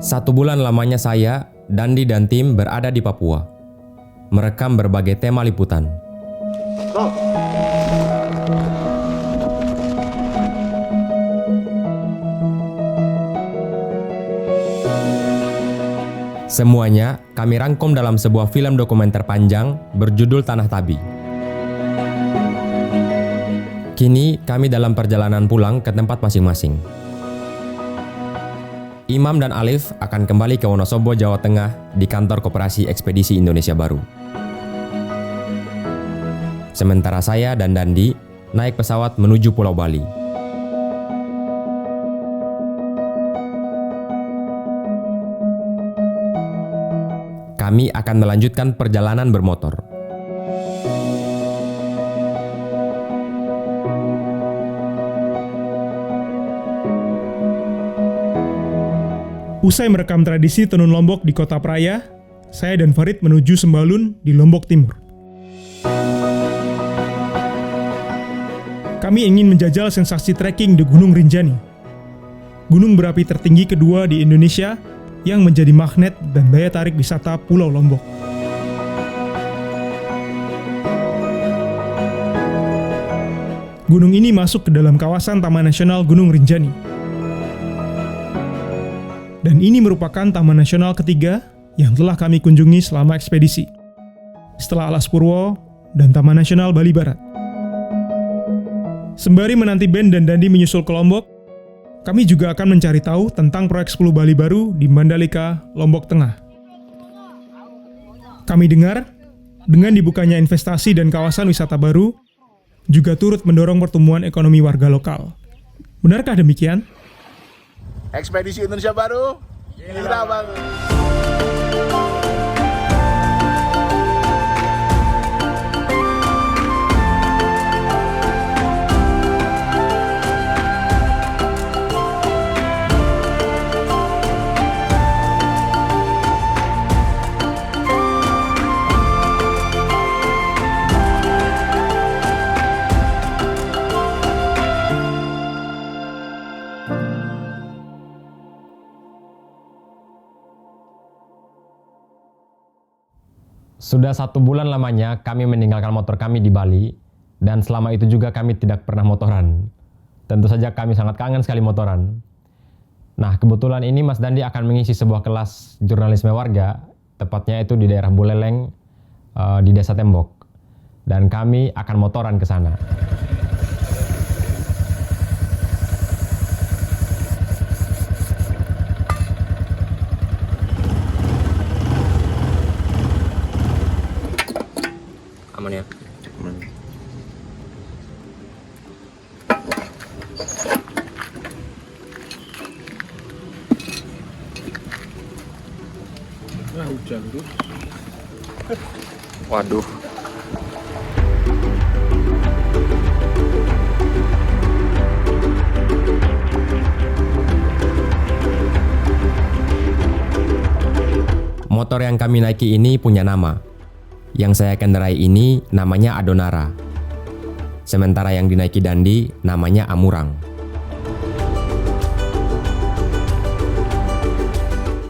1 bulan lamanya saya, Dandi dan tim berada di Papua, merekam berbagai tema liputan. Semuanya kami rangkum dalam sebuah film dokumenter panjang berjudul Tanah Tabi. Kini kami dalam perjalanan pulang ke tempat masing-masing. Imam dan Alif akan kembali ke Wonosobo, Jawa Tengah di kantor Koperasi Ekspedisi Indonesia Baru. Sementara saya dan Dandi naik pesawat menuju Pulau Bali. Kami akan melanjutkan perjalanan bermotor. Usai merekam tradisi Tenun Lombok di Kota Praia, saya dan Farid menuju Sembalun di Lombok Timur. Kami ingin menjajal sensasi trekking di Gunung Rinjani, gunung berapi tertinggi kedua di Indonesia yang menjadi magnet dan daya tarik wisata Pulau Lombok. Gunung ini masuk ke dalam kawasan Taman Nasional Gunung Rinjani. Dan ini merupakan taman nasional ketiga yang telah kami kunjungi selama ekspedisi, setelah Alas Purwo dan Taman Nasional Bali Barat. Sembari menanti Ben dan Dandi menyusul ke Lombok, kami juga akan mencari tahu tentang proyek 10 Bali baru di Mandalika, Lombok Tengah. Kami dengar, dengan dibukanya investasi dan kawasan wisata baru, juga turut mendorong pertumbuhan ekonomi warga lokal. Benarkah demikian? Ekspedisi Indonesia Baru, kita baru. Sudah 1 bulan lamanya kami meninggalkan motor kami di Bali, dan selama itu juga kami tidak pernah motoran. Tentu saja kami sangat kangen sekali motoran. Nah, kebetulan ini Mas Dandi akan mengisi sebuah kelas jurnalisme warga, tepatnya itu di daerah Buleleng, di Desa Tembok. Dan kami akan motoran ke sana. Aman ya? Aman. Nah, hujan tuh. Waduh. Motor yang kami naiki ini punya nama. Yang saya kendarai ini namanya Adonara. Sementara yang dinaiki Dandi namanya Amurang.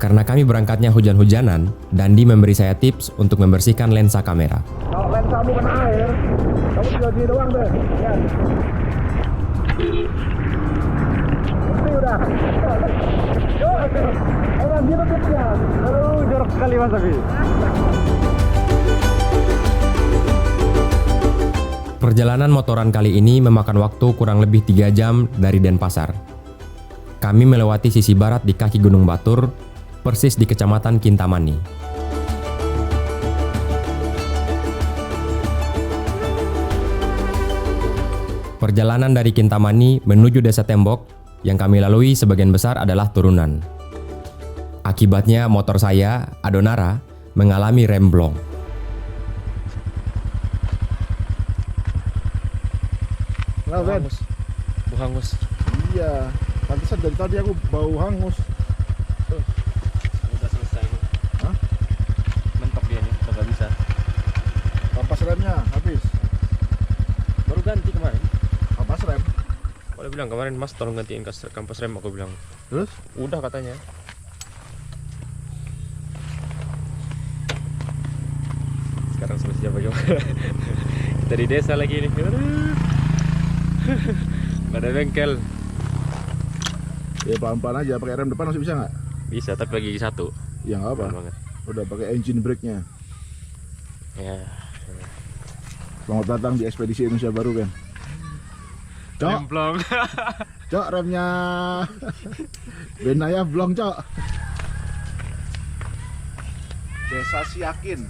Karena kami berangkatnya hujan-hujanan, Dandi memberi saya tips untuk membersihkan lensa kamera. Kalau lensamu kena air, kamu tinggal gini doang deh. Ya. Bersih udah. Yuk, orang gitu tipsnya. Aduh, jorok sekali Mas Abi. Perjalanan motoran kali ini memakan waktu kurang lebih 3 jam dari Denpasar. Kami melewati sisi barat di kaki Gunung Batur, persis di Kecamatan Kintamani. Perjalanan dari Kintamani menuju Desa Tembok yang kami lalui sebagian besar adalah turunan. Akibatnya motor saya, Adonara, mengalami remblong. Nah, Ben. Bau hangus. Iya, pantesan dari tadi aku bau hangus. Udah selesai nih. Hah? Mentok dia nih, udah gak bisa. Kampas remnya habis. Baru ganti kemarin. Kampas rem. Kalau bilang kemarin Mas tolong gantiin kampas rem, aku bilang. Terus? Udah katanya. Kita di desa lagi nih. Gak ada bengkel. Ya pelan-pelan aja, pakai rem depan masih bisa nggak? Bisa, tapi lagi gigi satu. Ya nggak apa. Pelan banget. Udah pakai engine brake-nya. Ya. Selamat datang di ekspedisi Indonesia Baru, Ben. Cok, Remblong. cok remnya. Benaya blong, cok. Desa Siakin.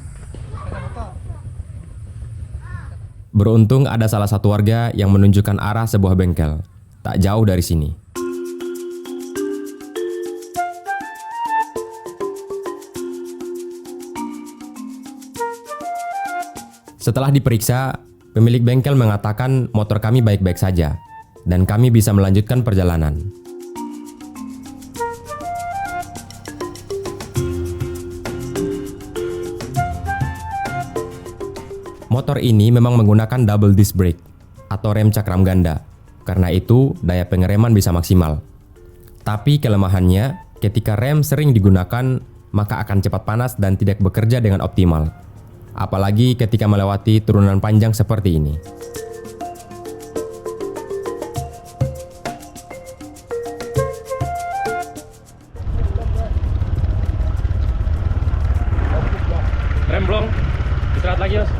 Beruntung ada salah satu warga yang menunjukkan arah sebuah bengkel, tak jauh dari sini. Setelah diperiksa, pemilik bengkel mengatakan motor kami baik-baik saja, dan kami bisa melanjutkan perjalanan. Motor ini memang menggunakan double disc brake atau rem cakram ganda. Karena itu, daya pengereman bisa maksimal. Tapi kelemahannya, ketika rem sering digunakan, maka akan cepat panas dan tidak bekerja dengan optimal. Apalagi ketika melewati turunan panjang seperti ini. Remblong. Istirahat lagi, Mas.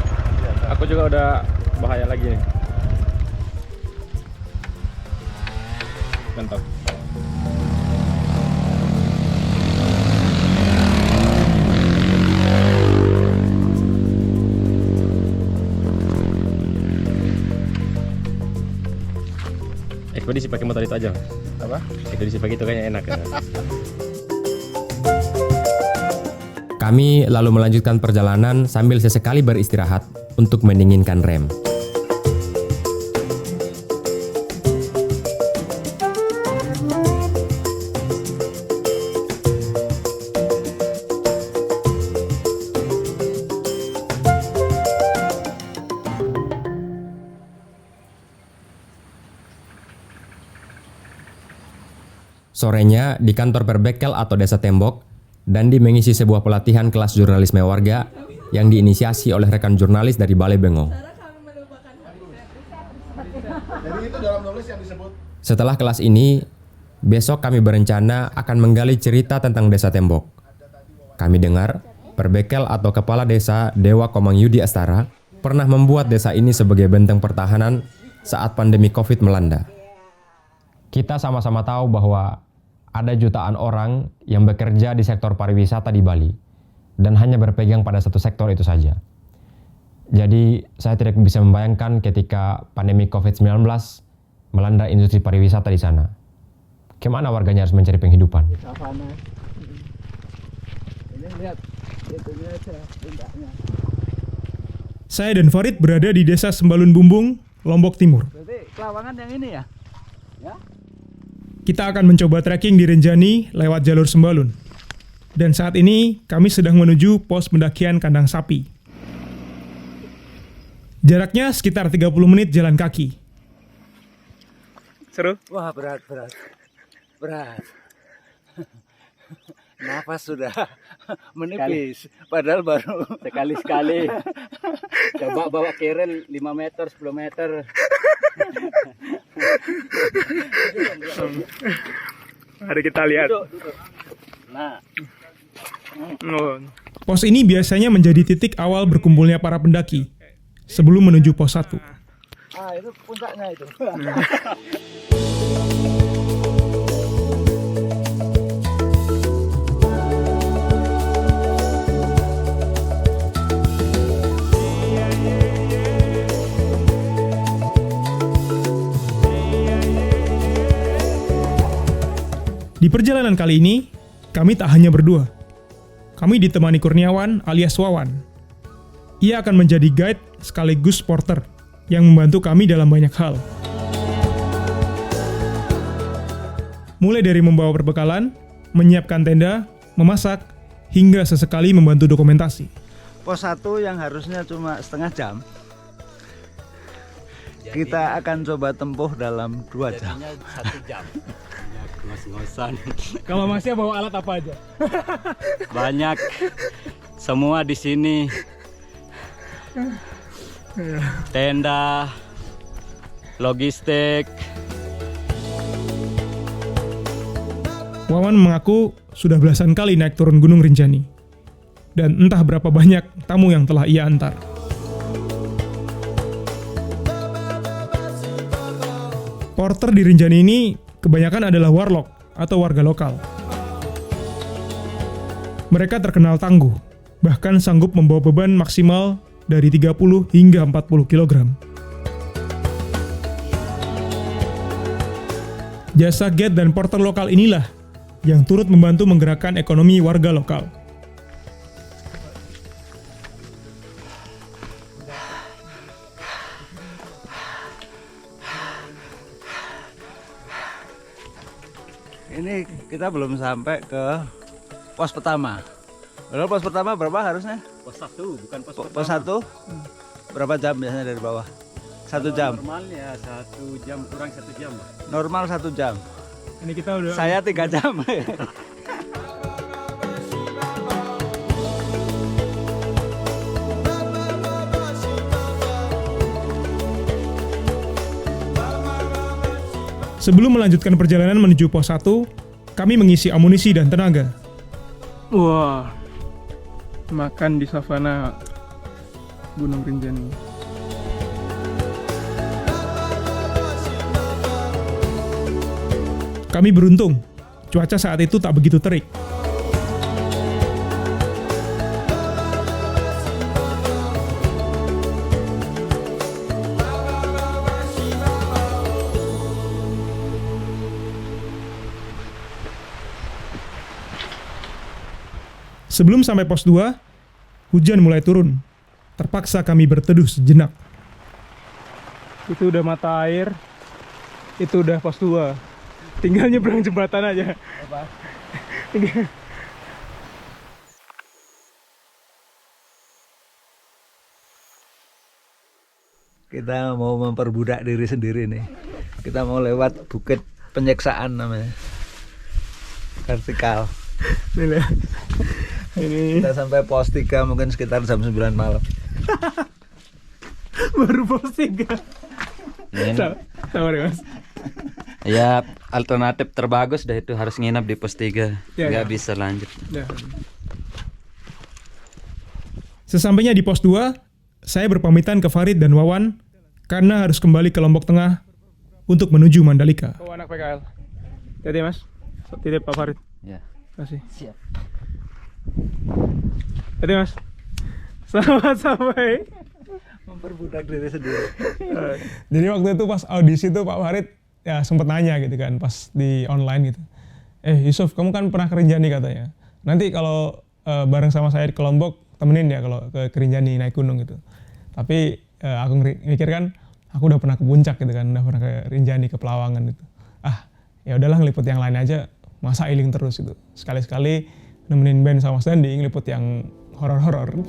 Aku juga udah bahaya lagi nih. Mantap. Ekspedisi pakai motor itu aja. Apa? Ekspedisi pakai itu kayaknya enak ya. Kami lalu melanjutkan perjalanan sambil sesekali beristirahat untuk mendinginkan rem. Sorenya di kantor Perbekel atau Desa Tembok, Dandi mengisi sebuah pelatihan kelas jurnalisme warga yang diinisiasi oleh rekan jurnalis dari Balai Bengong. Jadi itu dalam nulis yang disebut. Setelah kelas ini, besok kami berencana akan menggali cerita tentang Desa Tembok. Kami dengar, Perbekel atau Kepala Desa Dewa Komang Yudi Astara pernah membuat desa ini sebagai benteng pertahanan saat pandemi COVID melanda. Kita sama-sama tahu bahwa ada jutaan orang yang bekerja di sektor pariwisata di Bali dan hanya berpegang pada satu sektor itu saja. Jadi saya tidak bisa membayangkan ketika pandemi COVID-19 melanda industri pariwisata di sana. Gimana warganya harus mencari penghidupan? Savana. Ini lihat itunya aja pindahnya. Saya dan Farid berada di Desa Sembalun Bumbung, Lombok Timur. Berarti Kelawangan yang ini ya? Ya? Kita akan mencoba trekking di Rinjani lewat jalur Sembalun. Dan saat ini kami sedang menuju pos pendakian kandang sapi. Jaraknya sekitar 30 menit jalan kaki. Seru? Wah, berat. Nafas sudah menipis. Padahal baru sekali-sekali. Coba bawa kerel 5 meter, 10 meter. Mari kita lihat. Duduk. Nah, Pos ini biasanya menjadi titik awal berkumpulnya para pendaki sebelum menuju pos 1. itu puncaknya itu. Di perjalanan kali ini, kami tak hanya berdua. Kami ditemani Kurniawan alias Wawan. Ia akan menjadi guide sekaligus porter yang membantu kami dalam banyak hal. Mulai dari membawa perbekalan, menyiapkan tenda, memasak, hingga sesekali membantu dokumentasi. Pos 1 yang harusnya cuma setengah jam, kita akan coba tempuh dalam 2 jam. 1 jam. Ngos-ngosan. Kalau masnya bawa alat apa aja? Banyak. Semua di sini. tenda, logistik. Wawan mengaku sudah belasan kali naik turun Gunung Rinjani. Dan entah berapa banyak tamu yang telah ia antar. Porter di Rinjani ini kebanyakan adalah warlock atau warga lokal. Mereka terkenal tangguh, bahkan sanggup membawa beban maksimal dari 30 hingga 40 kg. Jasa guide dan porter lokal inilah yang turut membantu menggerakkan ekonomi warga lokal. Ini kita belum sampai ke pos pertama. Padahal pos pertama berapa harusnya? Pos 1, bukan pos Pos 1? Berapa jam biasanya dari bawah? 1 jam. Normalnya 1 jam kurang 1 jam. Normal 1 jam. Ini kita udah Saya 3 jam. Sebelum melanjutkan perjalanan menuju pos 1, kami mengisi amunisi dan tenaga. Wah, makan di savana Gunung Rinjani. Kami beruntung, cuaca saat itu tak begitu terik. Sebelum sampai pos 2, hujan mulai turun. Terpaksa kami berteduh sejenak. Itu udah mata air, itu udah pos 2. Tinggal nyebrang jembatan aja. Kita mau memperbudak diri sendiri nih. Kita mau lewat bukit penyeksaan namanya. Vertikal. Ini Kita sampai pos 3 mungkin sekitar jam 9 malam. baru pos 3. Sabar ya, Mas. Ya, alternatif terbagus dah itu harus nginap di pos 3. Ya, Nggak ya. bisa lanjut. Sesampainya di pos 2, saya berpamitan ke Farid dan Wawan karena harus kembali ke Lombok Tengah untuk menuju Mandalika. Oh, anak PKL. Titip, Mas. Titip Pak Farid. Ya. Kasih. Siap. Titip, Mas. Selamat sampai. Memperbudak diri sendiri. Jadi waktu itu pas audisi tuh Pak Farid ya sempat nanya gitu kan pas di online gitu. Yusuf, kamu kan pernah ke Rinjani katanya. Nanti kalau bareng sama saya ke Lombok temenin ya kalau ke Rinjani naik gunung gitu. Tapi aku mikir kan aku udah pernah ke puncak gitu kan, udah pernah ke Rinjani, ke Pelawangan gitu. Ya udahlah ngeliput yang lain aja, masa iling terus gitu. Sekali-sekali nemenin band sama Sandy ngeliput yang horor-horor.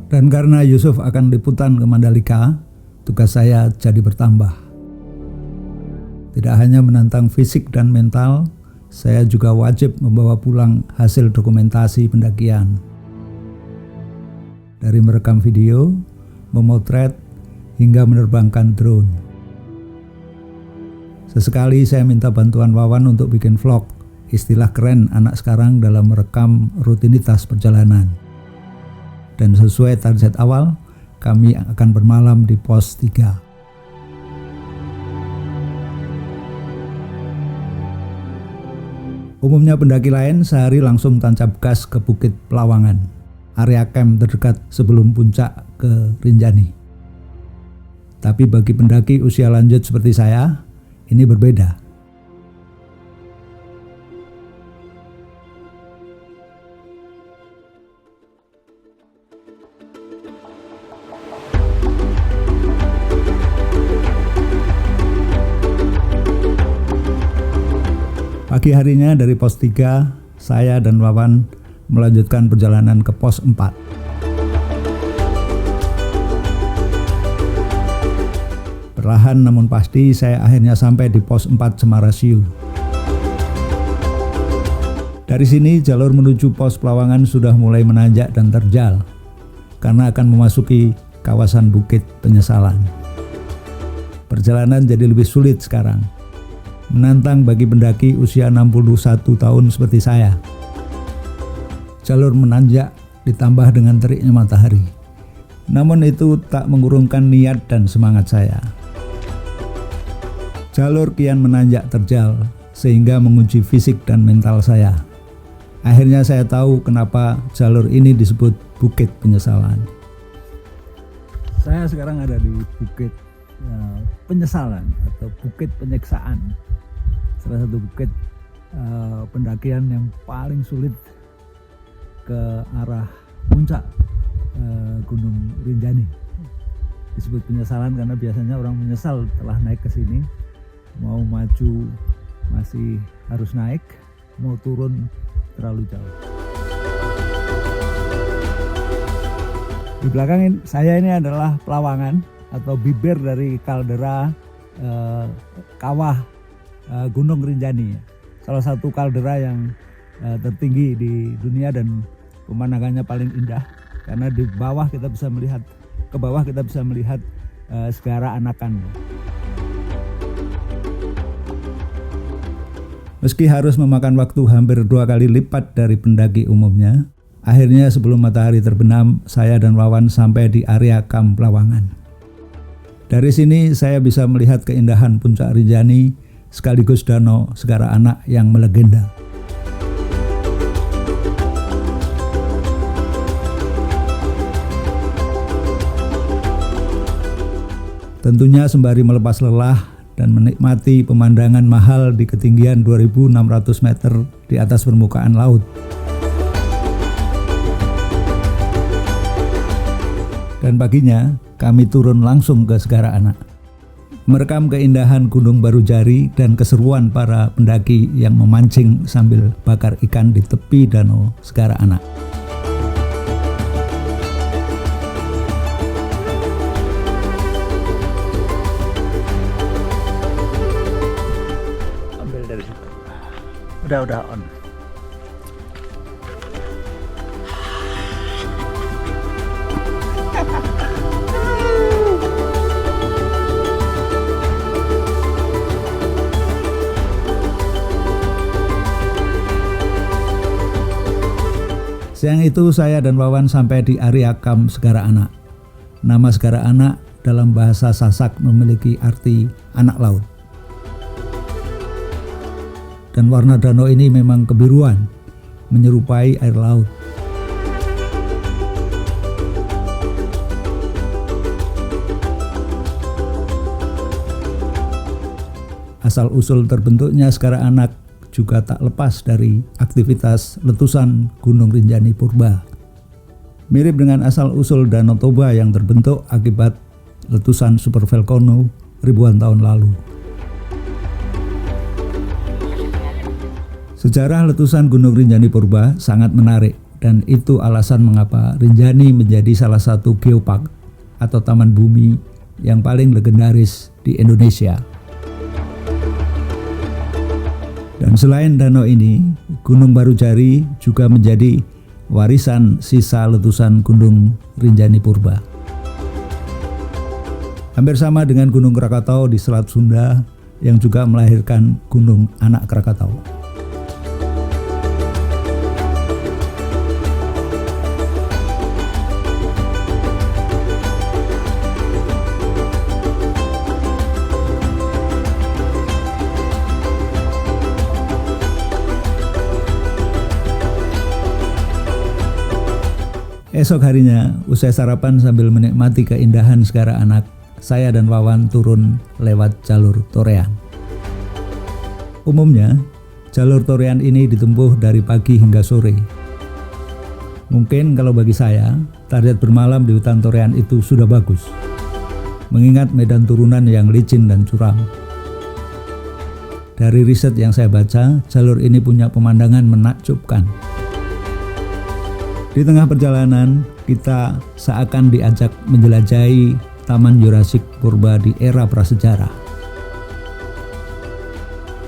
Dan karena Yusuf akan liputan ke Mandalika, tugas saya jadi bertambah. Tidak hanya menantang fisik dan mental, saya juga wajib membawa pulang hasil dokumentasi pendakian. Dari merekam video, memotret, hingga menerbangkan drone. Sesekali saya minta bantuan Wawan untuk bikin vlog, istilah keren anak sekarang dalam merekam rutinitas perjalanan. Dan sesuai target awal, kami akan bermalam di pos 3. Umumnya pendaki lain sehari langsung tancap gas ke Bukit Pelawangan, area camp terdekat sebelum puncak ke Rinjani. Tapi bagi pendaki usia lanjut seperti saya, ini berbeda. Pagi harinya dari pos 3, saya dan Wawan melanjutkan perjalanan ke pos 4. Perlahan namun pasti saya akhirnya sampai di pos 4 Semarasiu. Dari sini jalur menuju pos Pelawangan sudah mulai menanjak dan terjal karena akan memasuki kawasan Bukit Penyesalan. Perjalanan jadi lebih sulit sekarang, menantang bagi pendaki usia 61 tahun seperti saya. Jalur menanjak ditambah dengan teriknya matahari. Namun itu tak mengurungkan niat dan semangat saya. Jalur kian menanjak terjal sehingga menguji fisik dan mental saya. Akhirnya saya tahu kenapa jalur ini disebut Bukit Penyesalan. Saya sekarang ada di Bukit Penyesalan atau Bukit Penyiksaan. Salah satu bukit pendakian yang paling sulit ke arah puncak Gunung Rinjani. Disebut penyesalan karena biasanya orang menyesal telah naik ke sini, mau maju masih harus naik, mau turun terlalu jauh. Di belakang saya ini adalah Pelawangan atau bibir dari kaldera kawah Gunung Rinjani. Salah satu kaldera yang tertinggi di dunia dan pemandangannya paling indah karena di bawah kita bisa melihat, ke bawah kita bisa melihat Segara Anakan. Meski harus memakan waktu hampir 2 kali lipat dari pendaki umumnya, akhirnya sebelum matahari terbenam, saya dan Wawan sampai di area Kamp Pelawangan. Dari sini saya bisa melihat keindahan puncak Rinjani sekaligus danau Segara Anak yang melegenda. Tentunya sembari melepas lelah dan menikmati pemandangan mahal di ketinggian 2.600 meter di atas permukaan laut. Dan paginya kami turun langsung ke Segara Anak, merekam keindahan Gunung Barujari dan keseruan para pendaki yang memancing sambil bakar ikan di tepi danau Segara Anak. Ambil dari situ. Udah on. Siang itu saya dan Wawan sampai di area Kamp Segara Anak. Nama Segara Anak dalam bahasa Sasak memiliki arti anak laut. Dan warna danau ini memang kebiruan, menyerupai air laut. Asal-usul terbentuknya Segara Anak juga tak lepas dari aktivitas letusan Gunung Rinjani Purba. Mirip dengan asal-usul Danau Toba yang terbentuk akibat letusan supervolcano ribuan tahun lalu. Sejarah letusan Gunung Rinjani Purba sangat menarik dan itu alasan mengapa Rinjani menjadi salah satu geopark atau taman bumi yang paling legendaris di Indonesia. Dan selain danau ini, Gunung Barujari juga menjadi warisan sisa letusan Gunung Rinjani Purba. Hampir sama dengan Gunung Krakatau di Selat Sunda yang juga melahirkan Gunung Anak Krakatau. Esok harinya, usai sarapan sambil menikmati keindahan Segara Anak, saya dan Wawan turun lewat jalur Torean. Umumnya, jalur Torean ini ditempuh dari pagi hingga sore. Mungkin kalau bagi saya, target bermalam di hutan Torean itu sudah bagus, mengingat medan turunan yang licin dan curam. Dari riset yang saya baca, jalur ini punya pemandangan menakjubkan. Di tengah perjalanan, kita seakan diajak menjelajahi Taman Jurassic Purba di era prasejarah.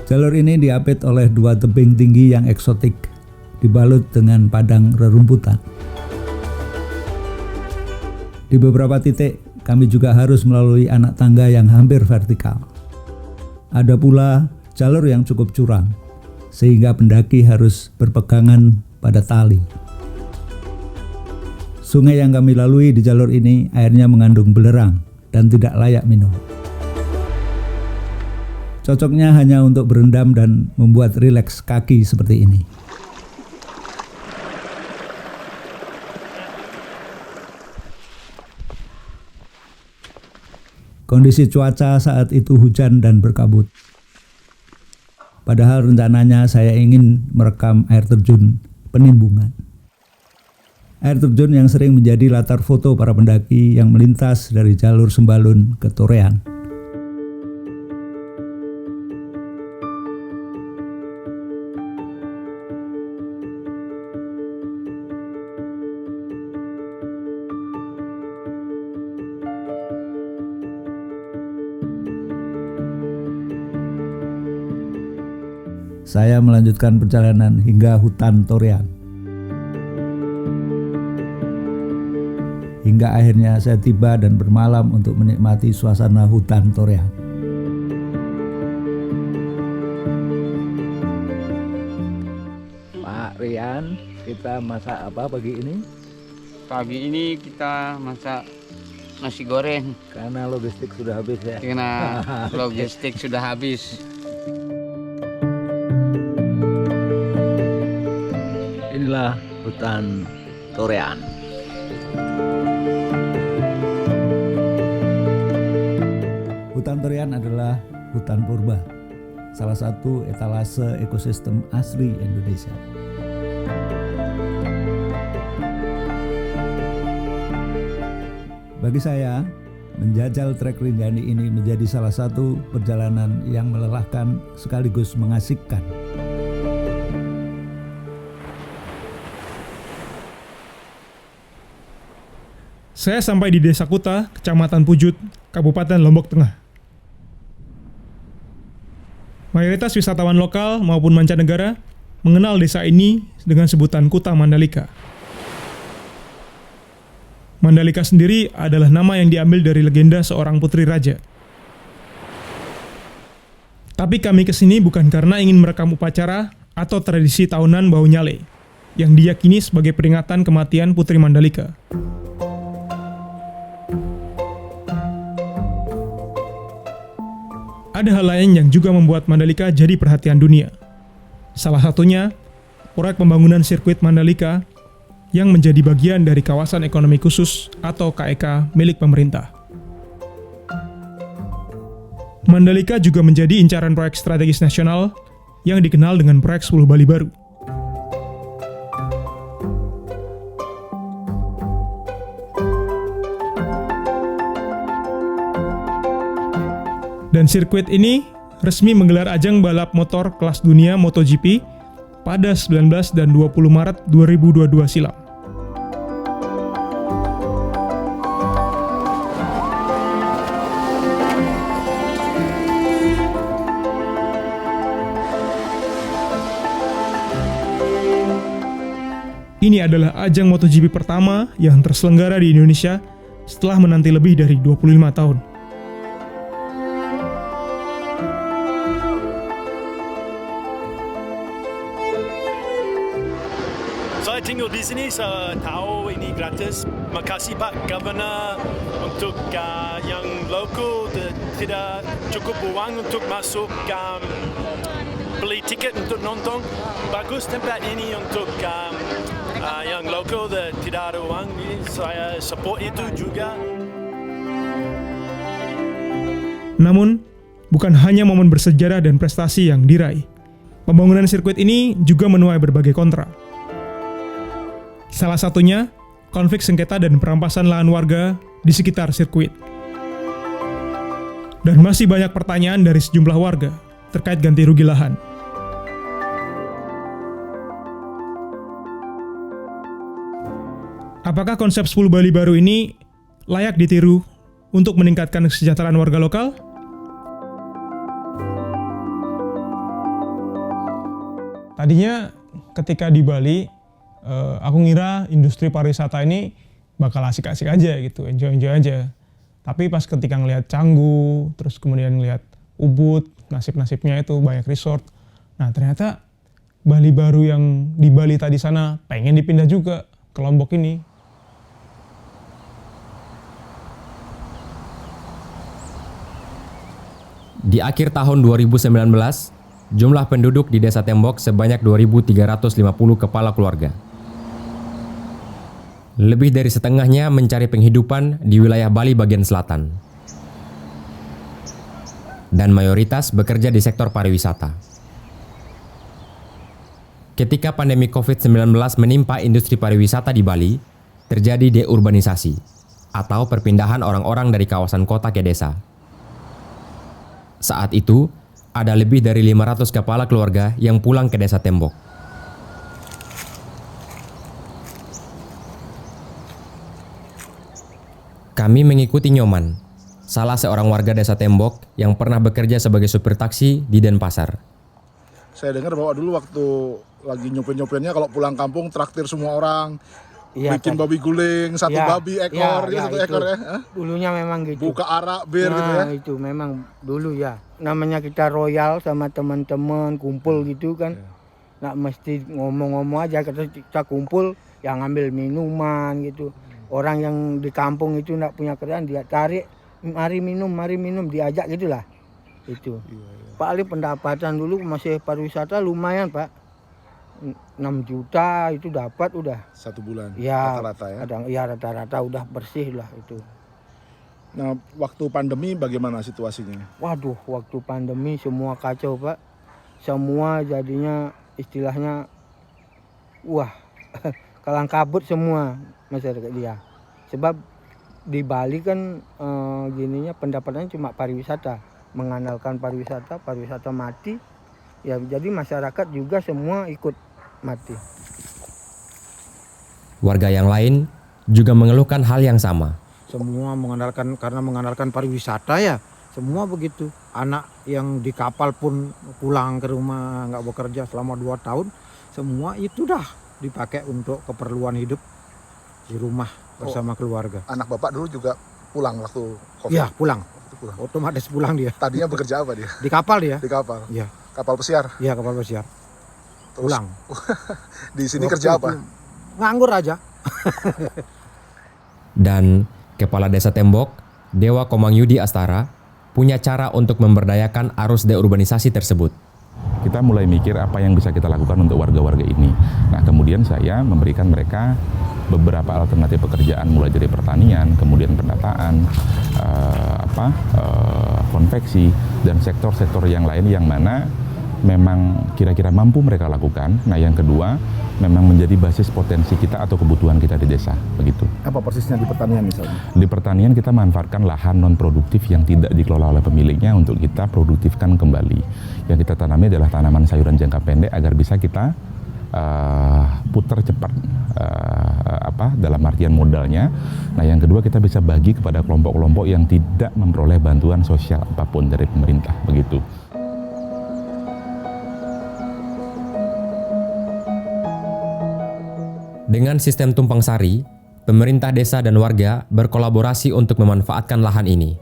Jalur ini diapit oleh 2 tebing tinggi yang eksotik dibalut dengan padang rerumputan. Di beberapa titik kami juga harus melalui anak tangga yang hampir vertikal. Ada pula jalur yang cukup curam, sehingga pendaki harus berpegangan pada tali. Sungai yang kami lalui di jalur ini airnya mengandung belerang dan tidak layak minum. Cocoknya hanya untuk berendam dan membuat rileks kaki seperti ini. Kondisi cuaca saat itu hujan dan berkabut. Padahal rencananya saya ingin merekam air terjun Penimbungan. Air terjun yang sering menjadi latar foto para pendaki yang melintas dari jalur Sembalun ke Torean. Saya melanjutkan perjalanan hingga hutan Torean. Hingga akhirnya saya tiba dan bermalam untuk menikmati suasana hutan Torean. Pak Rian, kita masak apa pagi ini? Pagi ini kita masak nasi goreng Karena logistik sudah habis ya. karena logistik sudah habis. Inilah hutan Torean. Hutan Torean adalah hutan purba, salah satu etalase ekosistem asli Indonesia. Bagi saya, menjajal trek Rinjani ini menjadi salah satu perjalanan yang melelahkan sekaligus mengasihkan. Saya sampai di Desa Kuta, Kecamatan Pujut, Kabupaten Lombok Tengah. Mayoritas wisatawan lokal maupun mancanegara mengenal desa ini dengan sebutan Kuta Mandalika. Mandalika sendiri adalah nama yang diambil dari legenda seorang putri raja. Tapi kami kesini bukan karena ingin merekam upacara atau tradisi tahunan Bau Nyale, yang diyakini sebagai peringatan kematian Putri Mandalika. Ada hal lain yang juga membuat Mandalika jadi perhatian dunia. Salah satunya, proyek pembangunan sirkuit Mandalika yang menjadi bagian dari kawasan ekonomi khusus atau KEK milik pemerintah. Mandalika juga menjadi incaran proyek strategis nasional yang dikenal dengan proyek 10 Bali Baru. Dan sirkuit ini resmi menggelar ajang balap motor kelas dunia MotoGP pada 19 dan 20 Maret 2022 silam. Ini adalah ajang MotoGP pertama yang terselenggara di Indonesia setelah menanti lebih dari 25 tahun. Saya tinggal di sini, saya tahu ini gratis. Makasih Pak Governor untuk yang lokal tidak cukup uang untuk masuk beli tiket untuk nonton. Bagus tempat ini untuk yang lokal tidak ada uang. Saya support itu juga. Namun, bukan hanya momen bersejarah dan prestasi yang diraih. Pembangunan sirkuit ini juga menuai berbagai kontra. Salah satunya, konflik sengketa dan perampasan lahan warga di sekitar sirkuit. Dan masih banyak pertanyaan dari sejumlah warga terkait ganti rugi lahan. Apakah konsep 10 Bali Baru ini layak ditiru untuk meningkatkan kesejahteraan warga lokal? Tadinya ketika di Bali, aku ngira industri pariwisata ini bakal asik-asik aja gitu, enjoy-enjoy aja. Tapi pas ketika ngelihat Canggu, terus kemudian ngelihat Ubud, nasib-nasibnya itu banyak resort. Nah ternyata Bali baru yang di Bali tadi sana pengen dipindah juga ke Lombok ini. Di akhir tahun 2019, jumlah penduduk di Desa Tembok sebanyak 2.350 kepala keluarga. Lebih dari setengahnya mencari penghidupan di wilayah Bali bagian selatan. Dan mayoritas bekerja di sektor pariwisata. Ketika pandemi COVID-19 menimpa industri pariwisata di Bali, terjadi deurbanisasi atau perpindahan orang-orang dari kawasan kota ke desa. Saat itu, ada lebih dari 500 kepala keluarga yang pulang ke Desa Tembok. Kami mengikuti Nyoman, salah seorang warga Desa Tembok yang pernah bekerja sebagai supir taksi di Denpasar. Saya dengar bahwa dulu waktu lagi nyopir-nyopirnya kalau pulang kampung traktir semua orang. Iya, bikin babi guling, satu babi ekor, satu ekor ya. Dulunya memang gitu. Buka arak, bir gitu ya. Itu memang dulu ya. Namanya kita royal sama teman-teman kumpul gitu kan. Nggak mesti ngomong-ngomong aja, kita kumpul yang ngambil minuman gitu. Orang yang di kampung itu nggak punya kerjaan, dia tarik, mari minum, diajak gitulah. Itu. Paling pendapatan dulu masih pariwisata lumayan Pak. 6 juta itu dapat udah. 1 bulan ya, rata-rata ya? Ya rata-rata udah bersih lah itu. Nah waktu pandemi bagaimana situasinya? Waduh waktu pandemi semua kacau Pak. Semua jadinya istilahnya wah kalang kabut semua masyarakat dia. Sebab di Bali kan gininya pendapatannya cuma pariwisata. Mengandalkan pariwisata mati. Ya jadi masyarakat juga semua ikut mati. Warga yang lain juga mengeluhkan hal yang sama. Semua mengandalkan pariwisata ya, semua begitu. Anak yang di kapal pun pulang ke rumah nggak bekerja selama 2 tahun, semua itu dah dipakai untuk keperluan hidup di rumah bersama keluarga. Anak bapak dulu juga pulang waktu COVID? Iya pulang. Otomatis pulang dia. Tadinya bekerja apa dia? Di kapal dia. Di kapal? Iya. Kapal pesiar? Iya kapal pesiar. Terus, pulang. Di sini kerja apa? Nganggur aja. Dan Kepala Desa Tembok, Dewa Komang Yudi Astara, punya cara untuk memberdayakan arus deurbanisasi tersebut. Kita mulai mikir apa yang bisa kita lakukan untuk warga-warga ini. Nah kemudian saya memberikan mereka beberapa alternatif pekerjaan mulai dari pertanian, kemudian pendataan, konveksi, dan sektor-sektor yang lain yang mana memang kira-kira mampu mereka lakukan. Nah yang kedua, memang menjadi basis potensi kita atau kebutuhan kita di desa, begitu. Apa persisnya di pertanian misalnya? Di pertanian kita manfaatkan lahan non-produktif yang tidak dikelola oleh pemiliknya untuk kita produktifkan kembali. Yang kita tanami adalah tanaman sayuran jangka pendek agar bisa kita putar cepat dalam artian modalnya. Nah yang kedua kita bisa bagi kepada kelompok-kelompok yang tidak memperoleh bantuan sosial apapun dari pemerintah, begitu. Dengan sistem tumpang sari, pemerintah desa dan warga berkolaborasi untuk memanfaatkan lahan ini.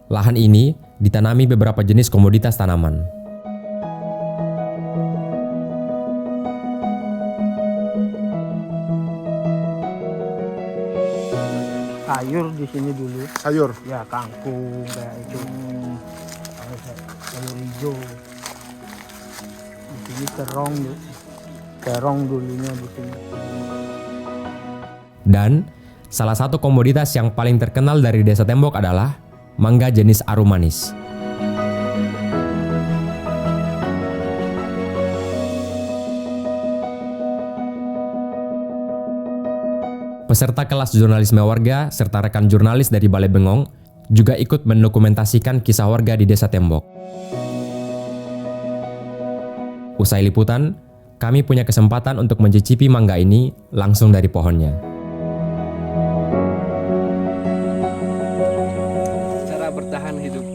Lahan ini ditanami beberapa jenis komoditas tanaman. Sayur di sini dulu. Sayur? Ya kangkung kayak itu. Sayur hijau. Di sini terong dulunya di sini. Dan salah satu komoditas yang paling terkenal dari Desa Tembok adalah mangga jenis arum manis. Peserta kelas jurnalisme warga serta rekan jurnalis dari Balai Bengong juga ikut mendokumentasikan kisah warga di Desa Tembok. Usai liputan, kami punya kesempatan untuk mencicipi mangga ini langsung dari pohonnya. Cara bertahan hidup.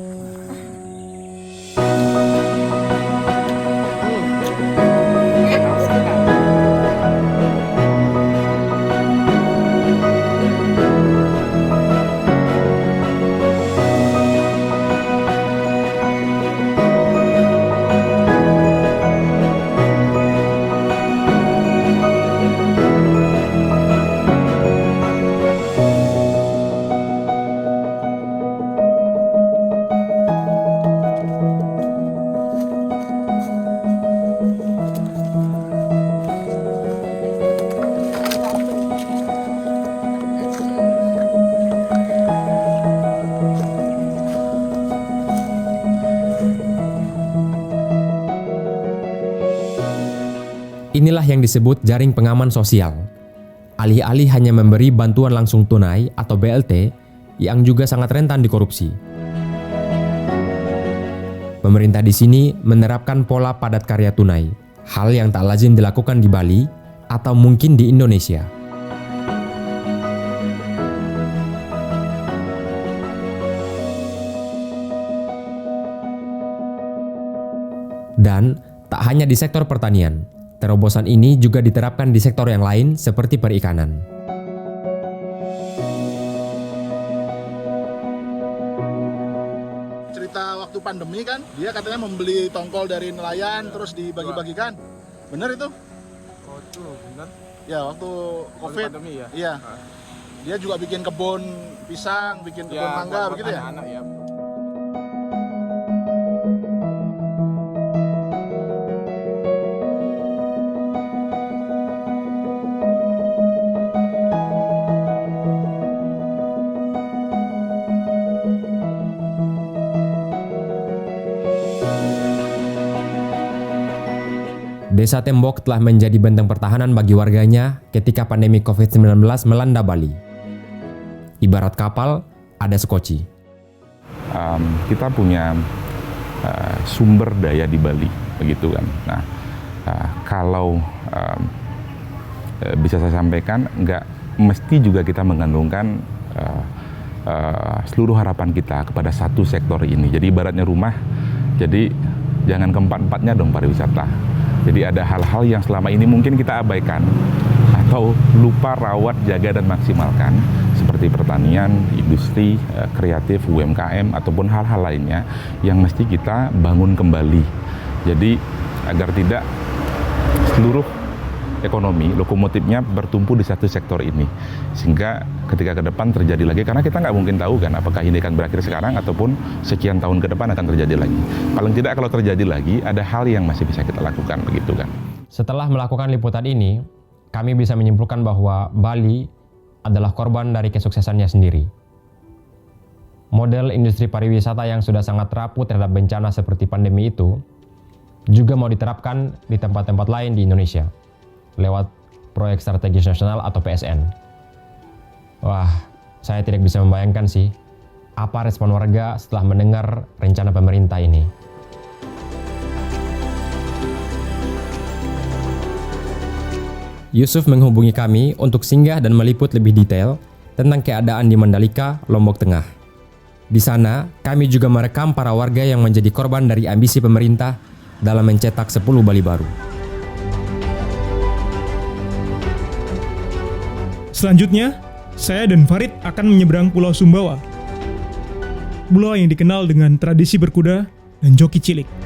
inilah yang disebut jaring pengaman sosial. Alih-alih hanya memberi bantuan langsung tunai atau BLT, yang juga sangat rentan dikorupsi. Pemerintah di sini menerapkan pola padat karya tunai, hal yang tak lazim dilakukan di Bali atau mungkin di Indonesia. Dan tak hanya di sektor pertanian, terobosan ini juga diterapkan di sektor yang lain seperti perikanan. Cerita waktu pandemi kan, dia katanya membeli tongkol dari nelayan terus dibagi-bagikan. Bener itu? Oh itu bener. Ya waktu COVID. Pandemi ya? Iya. Dia juga bikin kebun pisang, bikin kebun mangga begitu ya? Anak-anak ya. Desa Tembok telah menjadi benteng pertahanan bagi warganya ketika pandemi COVID-19 melanda Bali. Ibarat kapal, ada sekoci. Kita punya sumber daya di Bali, begitu kan. Nah, kalau bisa saya sampaikan, nggak mesti juga kita menggantungkan seluruh harapan kita kepada satu sektor ini. Jadi ibaratnya rumah, jadi jangan keempat-empatnya dong pariwisata. Jadi ada hal-hal yang selama ini mungkin kita abaikan atau lupa rawat, jaga, dan maksimalkan seperti pertanian, industri, kreatif, UMKM, ataupun hal-hal lainnya yang mesti kita bangun kembali. Jadi agar tidak seluruh ekonomi, lokomotifnya bertumpu di satu sektor ini. Sehingga ketika ke depan terjadi lagi, karena kita nggak mungkin tahu kan apakah ini akan berakhir sekarang ataupun sekian tahun ke depan akan terjadi lagi. Paling tidak kalau terjadi lagi, ada hal yang masih bisa kita lakukan, begitu kan. Setelah melakukan liputan ini, kami bisa menyimpulkan bahwa Bali adalah korban dari kesuksesannya sendiri. Model industri pariwisata yang sudah sangat rapuh terhadap bencana seperti pandemi itu juga mau diterapkan di tempat-tempat lain di Indonesia lewat Proyek Strategis Nasional atau PSN. Wah, saya tidak bisa membayangkan sih apa respon warga setelah mendengar rencana pemerintah ini. Yusuf menghubungi kami untuk singgah dan meliput lebih detail tentang keadaan di Mandalika, Lombok Tengah. Di sana, kami juga merekam para warga yang menjadi korban dari ambisi pemerintah dalam mencetak 10 Bali baru. Selanjutnya, saya dan Farid akan menyeberang Pulau Sumbawa. Pulau yang dikenal dengan tradisi berkuda dan joki cilik.